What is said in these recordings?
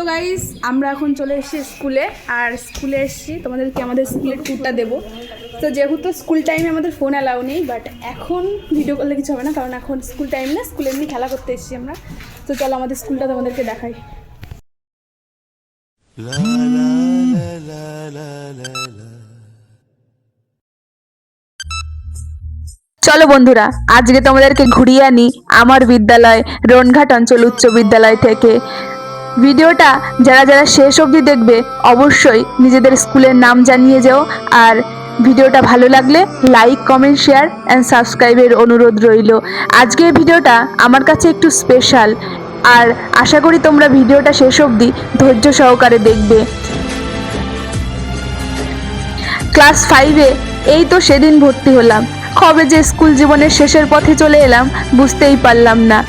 Guys, আমরা এখন চলে এসেছি স্কুলে। আর স্কুলে এসেছি তোমাদেরকে আমাদের স্কুলের ট্যুরটা দেবো। তো যেহেতু স্কুল টাইমে আমাদের ফোন অ্যালাউ নেই, বাট এখন ভিডিও করলে কিছু হবে না, কারণ এখন স্কুল টাইম না, স্কুলে এমনি খেলা করতে এসেছি আমরা। তো চলো আমাদের স্কুলটা তোমাদেরকে দেখাই। চলো বন্ধুরা, আজকে তোমাদেরকে ঘুরিয়ে আনি আমার বিদ্যালয় রনঘাট অঞ্চল উচ্চ বিদ্যালয় থেকে। ভিডিওটা যারা যারা শেষ অবধি দেখবে অবশ্যই নিজেদের স্কুলের নাম জানিয়ে যাও। আর ভিডিওটা ভালো লাগলে লাইক, কমেন্ট, শেয়ার অ্যান্ড সাবস্ক্রাইবের অনুরোধ রইল। আজকের ভিডিওটা আমার কাছে একটু স্পেশাল, আর আশা করি তোমরা ভিডিওটা শেষ অবধি ধৈর্য সহকারে দেখবে। ক্লাস 5-এ এই তো সেদিন ভর্তি হলাম। কবে যে স্কুল জীবনের শেষের পথে চলে এলাম বুঝতেই পারলাম না।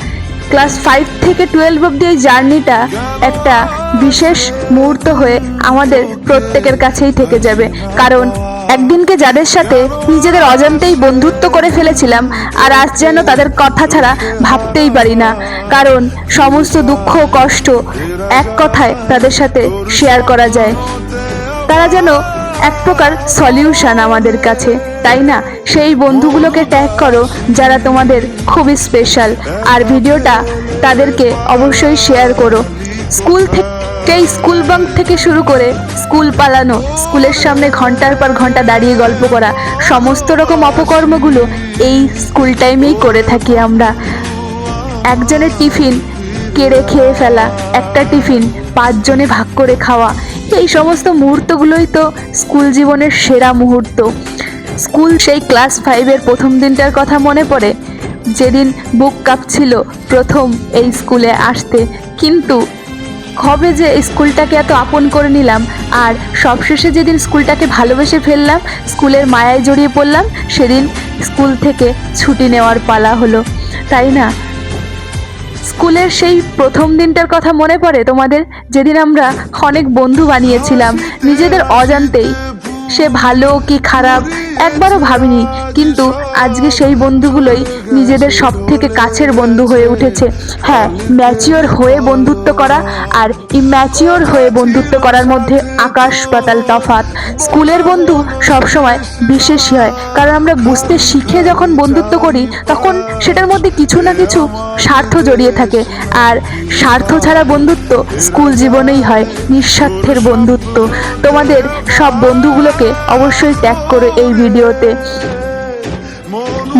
ক্লাস 5 থেকে 12 অবধি এই জার্নিটা একটা বিশেষ মুহূর্ত হয়ে আমাদের প্রত্যেকের কাছেই থেকে যাবে। কারণ একদিনকে যাদের সাথে নিজেদের অজান্তেই বন্ধুত্ব করে ফেলেছিলাম, আর আজ যেন তাদের কথা ছাড়া ভাবতেই পারি না। কারণ সমস্ত দুঃখ কষ্ট এক কথায় তাদের সাথে শেয়ার করা যায়। তারা যেন এক প্রকার সলিউশন আমাদের কাছে, তাই না? সেই বন্ধুগুলোকে ট্যাগ করো যারা তোমাদের খুবই স্পেশাল, আর ভিডিওটা তাদেরকে অবশ্যই শেয়ার করো। স্কুল স্কুল বাঙ্ক থেকে শুরু করে স্কুল পালানো, স্কুলের সামনে ঘন্টার পর ঘন্টা দাঁড়িয়ে গল্প করা, সমস্ত রকম অপকর্মগুলো এই স্কুল টাইমেই করে থাকি আমরা। একজনের টিফিন কেড়ে খেয়ে ফেলা, একটা টিফিন 5 জনে ভাগ করে খাওয়া, এই সমস্ত মুহূর্তগুলোই তো স্কুল জীবনের সেরা মুহূর্ত। স্কুল সেই ক্লাস 5-এর প্রথম দিনটার কথা মনে পড়ে, যেদিন বুক কাঁপছিল প্রথম এই স্কুলে আসতে। কিন্তু কবে যে স্কুলটাকে এত আপন করে নিলাম, আর সবশেষে যেদিন স্কুলটাকে ভালোবেসে ফেললাম, স্কুলের মায়ায় জড়িয়ে পড়লাম, সেদিন স্কুল থেকে ছুটি নেওয়ার পালা হলো, তাই না? স্কুলের সেই প্রথম দিনটার কথা মনে পড়ে তোমাদের, যেদিন আমরা অনেক বন্ধু বানিয়েছিলাম নিজেদের অজান্তেই। সে ভালো কি খারাপ একবারও ভাবিনি, কিন্তু আজকে সেই বন্ধুগুলোই নিজেদের সব থেকে কাছের বন্ধু হয়ে উঠেছে। হ্যাঁ, ম্যাচিওর হয়ে বন্ধুত্ব করা আর ইম্যাচিওর হয়ে বন্ধুত্ব করার মধ্যে আকাশ পাতাল তফাৎ। স্কুলের বন্ধু সবসময় বিশেষই হয়, কারণ আমরা বুঝতে শিখে যখন বন্ধুত্ব করি তখন সেটার মধ্যে কিছু না কিছু স্বার্থ জড়িয়ে থাকে, আর স্বার্থ ছাড়া বন্ধুত্ব স্কুল জীবনেই হয় নিঃস্বার্থের বন্ধুত্ব। তোমাদের সব বন্ধুগুলোকে অবশ্যই ট্যাগ করো এই ভিডিওতে।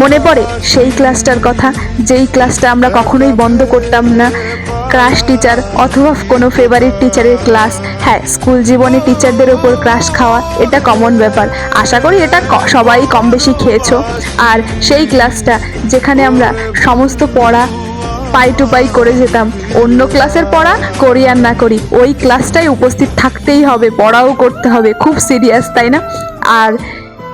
মনে পড়ে সেই ক্লাসটার কথা, যেই ক্লাসটা আমরা কখনোই বন্ধ করতাম না। ক্রাশ টিচার অথবা কোনো ফেভারিট টিচারের ক্লাস। হ্যাঁ, স্কুল জীবনে টিচারদের ওপর ক্রাশ খাওয়া এটা কমন ব্যাপার, আশা করি এটা সবাই কম বেশি খেয়েছো। আর সেই ক্লাসটা যেখানে আমরা সমস্ত পড়া পাই টু পাই করে যেতাম, অন্য ক্লাসের পড়া করি আর না করি, ওই ক্লাসটাই উপস্থিত থাকতেই হবে, পড়াও করতে হবে, খুব সিরিয়াস, তাই না? আর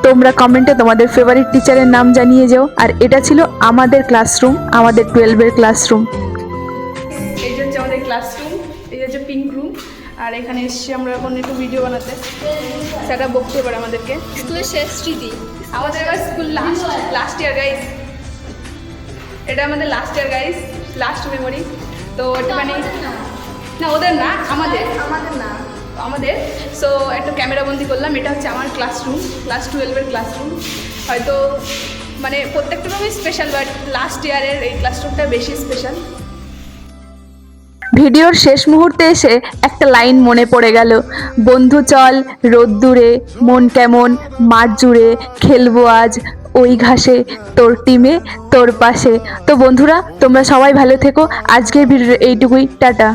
তোমরা কমেন্টে তোমাদের ফেভারিট টিচারের নাম জানিয়ে যাও। আর এটা ছিল আমাদের ক্লাসরুম, আমাদের 12-এর ক্লাসরুম। এই যে হচ্ছে আমাদের ক্লাসরুম, এই হচ্ছে পিঙ্ক রুম। আর এখানে এসেছি আমরা এখন একটু ভিডিও বানাতে, সেটা বলতে পারে আমাদেরকে স্কুলের শেষ স্মৃতি। আমাদের এবার স্কুল লাস্ট ইয়ার গাইস, এটা আমাদের last year guys, last memory. তো এটা মানে না ওদের না, আমাদের না আমাদের। সো একটা ক্যামেরাবন্দি করলাম, এটা হচ্ছে আমার ক্লাসরুম, ক্লাস 12-এর ক্লাসরুম। হয়তো মানে প্রত্যেকটা রুমই স্পেশাল, বাট লাস্ট ইয়ারের এই ক্লাসরুমটা বেশি স্পেশাল। ভিডিওর শেষ মুহূর্তে এসে একটা লাইন মনে পড়ে গেল, বন্ধু চল রোদ্দুরে, মন কেমন মাঠ জুড়ে, খেলবো আজ ওই ঘাসে, তোর টিমে তোর পাশে। তো বন্ধুরা, তোমরা সবাই ভালো থেকো। আজকের ভিডিও এইটুকুই, টাটা।